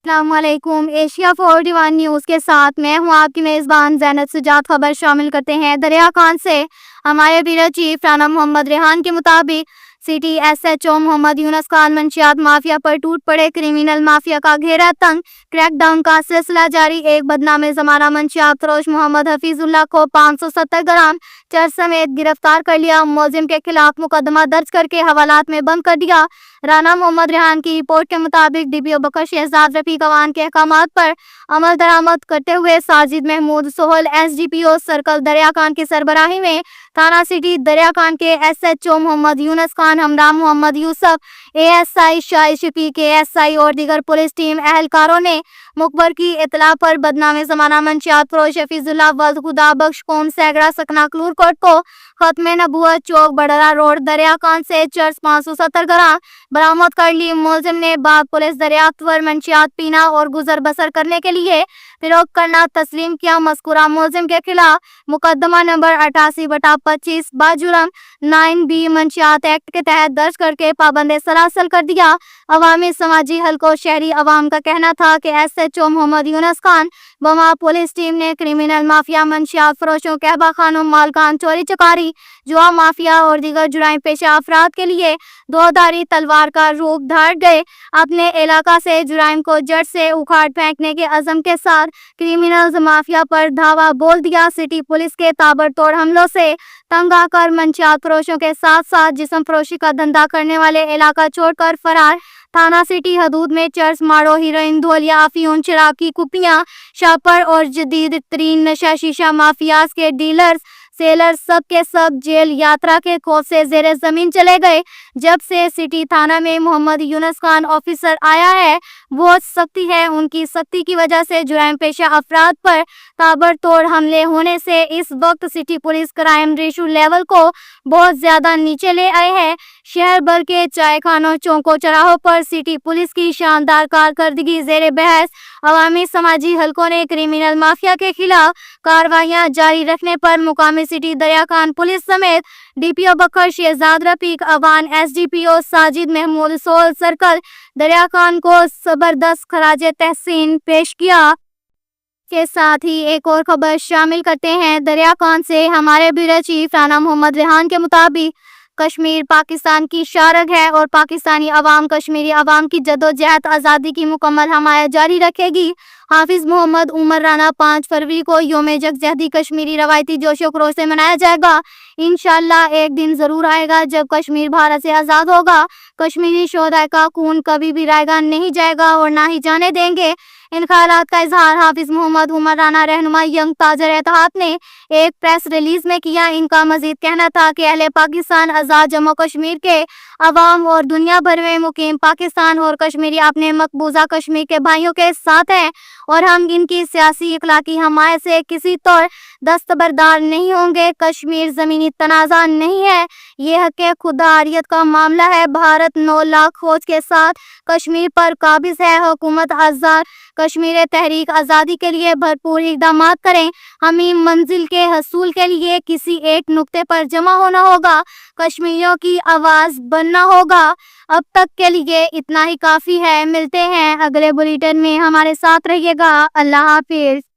السلام علیکم۔ Asia 41 news کے ساتھ میں ہوں آپ کی میزبان زینت سجاد۔ خبر شامل کرتے ہیں دریا خان سے۔ ہمارے بیورو چیف رانا محمد ریحان کے مطابق سٹی ایس ایچ او محمد یونس خان منشیات مافیا پر ٹوٹ پڑے۔ کرمینل مافیا کا گھیرا تنگ، کریک ڈاؤن کا سلسلہ جاری۔ ایک بدنام زمانہ منشیات فروش محمد حفیظ اللہ کو 570 گرام چرس سمیت گرفتار کر لیا۔ ملزم کے خلاف مقدمہ درج کر کے حوالات میں بند کر دیا۔ رانا محمد ریحان کی رپورٹ کے مطابق ڈی پی او بکر شہزاد رفیق عوان کے احکامات پر عمل درآمد کرتے ہوئے ساجد محمود سہل ایس ڈی پی او سرکل دریا خان کی سربراہی میں تھانہ سٹی دریا خان کے ایس ایچ او محمد یونس خان، ہمراہ محمد یوسف، A S I Shahid Shafiq, A S I اور دیگر پولیس ٹیم اہلکاروں نے مخبر کی اطلاع پر بدنام زمانہ منشیات فروش حفیظ اللہ ولد خدا بخش قوم سیگڑا سکنہ کلور کوٹ کو ختم نبوت چوک بڑرا روڈ دریا خان سے چرس 570 گرام برآمد کر لی۔ ملزم نے بعد پولیس دریافت پر منشیات پینا اور گزر بسر کرنے کے لیے فروخت کرنا تسلیم کیا۔ مذکورہ ملزم کے خلاف مقدمہ نمبر 88/25 بجرم 9B منشیات ایکٹ کے تحت درج کر کے پابند سلاسل کر دیا۔ عوامی سماجی حلقوں شہری عوام کا کہنا تھا کہ ایس ایچ او محمد یونس خان بما پولیس ٹیم نے کرمینل مافیا منشیات فروشوں، قہوہ خانوں، مالکان چوری چکاری، جوا مافیا اور دیگر جرائم پیشہ افراد کے لیے دودھاری تلوار کا روپ دھار گئے اپنے علاقہ سے جرائم کو جڑ سے اکھاڑ پھینکنے کے عزم کے ساتھ کرمینلز مافیا پر دھاوا بول دیا۔ سٹی پولیس کے تابڑتوڑ حملوں سے تنگ آ کر منشیات فروشوں کے ساتھ ساتھ جسم فروشی کا دھندا کرنے والے علاقہ چھوڑ کر فرار۔ تھانہ سٹی حدود میں چرس، ماڑو، ہیروئن، دھولیا، افیون، شراب کی کپیاں، شاپر اور جدید ترین نشہ شیشہ مافیاز کے ڈیلرز سیلر سب کے سب جیل یاترا کے خوف سے زیر زمین چلے گئے۔ جب سے سٹی تھانہ میں محمد یونس خان آفیسر آیا ہے بہت سختی ہے۔ ان کی سختی کی وجہ سے جرائم پیشہ افراد پر تابڑتوڑ حملے ہونے سے اس وقت city police crime ratio level کو بہت زیادہ نیچے لے آئے ہیں۔ شہر بھر کے چائے خانوں، چوکوں، چوراہوں پر سٹی پولیس کی شاندار کارکردگی زیر بحث۔ عوامی سماجی حلقوں نے کرمینل مافیا کے خلاف کارروائیاں جاری رکھنے پر مقامی سٹی دریا خان پولیس سمیت ڈی پی او بکر شہزاد رفیق عوان، ایس ڈی پی او ساجد محمود سہل سرکل دریا خان کو زبردست خراج تحسین پیش کیا۔ کے ساتھ ہی ایک اور خبر شامل کرتے ہیں دریا خان سے۔ ہمارے بیورو چیف رانا محمد ریحان کے مطابق کشمیر پاکستان کی شارگ ہے اور پاکستانی عوام کشمیری عوام کی جدوجہد آزادی کی مکمل حمایت جاری رکھے گی۔ حافظ محمد عمر رانا 5 فروری کو یوم یکجہتی کشمیری روایتی جوش و خروش سے منایا جائے گا۔ انشاءاللہ ایک دن ضرور آئے گا جب کشمیر بھارت سے آزاد ہوگا۔ کشمیری شہداء کا خون کبھی بھی رائیگاں نہیں جائے گا اور نہ ہی جانے دیں گے۔ ان خیالات کا اظہار حافظ محمد عمر رانا رہنما ینگ تاجر اتحاد نے ایک پریس ریلیز میں کیا۔ ان کا مزید کہنا تھا کہ اہل پاکستان آزاد جموں کشمیر کے عوام اور دنیا بھر میں مقیم پاکستان اور کشمیری اپنے مقبوضہ کشمیر کے بھائیوں کے ساتھ ہیں اور ہم ان کی سیاسی اخلاقی حمایت سے کسی طور دستبردار نہیں ہوں گے۔ کشمیر زمینی تنازع نہیں ہے، یہ حق خودارادیت کا معاملہ ہے۔ بھارت 9 لاکھ فوج کے ساتھ کشمیر پر قابض ہے۔ حکومت آزاد کشمیر تحریک آزادی کے لیے بھرپور اقدامات کریں۔ ہمیں منزل کے حصول کے لیے کسی ایک نقطے پر جمع ہونا ہوگا، کشمیریوں کی آواز بننا ہوگا۔ اب تک کے لیے اتنا ہی کافی ہے۔ ملتے ہیں اگلے بلیٹن میں، ہمارے ساتھ رہیے گا۔ اللہ حافظ۔